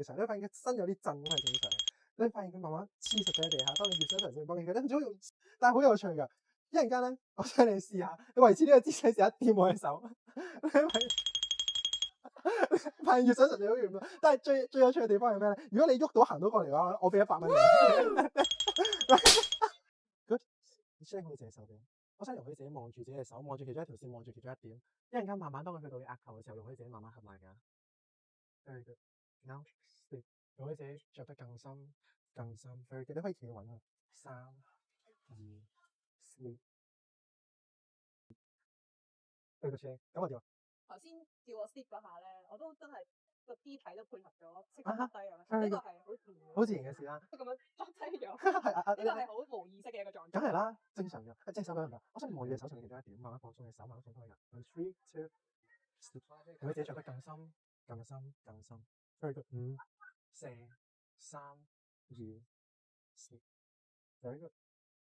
其實你會發現佢身有啲震係正常嘅。你會發現佢慢慢黐實咗喺地下，當你越想嘗試幫佢，佢咧好容易，但係好有趣㗎。一陣間咧，我想你試下，你維持呢個姿勢試下掂我隻手，你發現越想嘗試好遠咯。但係最有趣嘅地方係咩咧？如果你喐到行到過嚟嘅話，我俾100蚊你。Good，你將佢隻手俾我，我想容許自己望住自己嘅手，望住其中一條線，望住其中一點。一陣間慢慢當佢去到你額頭嘅時候，容許自己慢慢合埋眼。Very good。Now sleep，容許自己着得更深更深。Very good，你可以企穩啊。3、2、sleep。對個車，咁我點啊？頭先叫我 sleep 嗰下咧，我都真係個肢體都配合咗，即啊刻低咁樣。呢個係好自然嘅事啦。咁樣抓低咗，係啊，呢個係好無意識嘅一個狀態。梗係啦，正常嘅。隻手咁樣，我想望住你手上嘅其中一點，慢慢放鬆你手，慢慢放鬆你人。3、2、sleep，容許自己着得更深更深更深。Very good。5、4、3、2、sleep。Very good。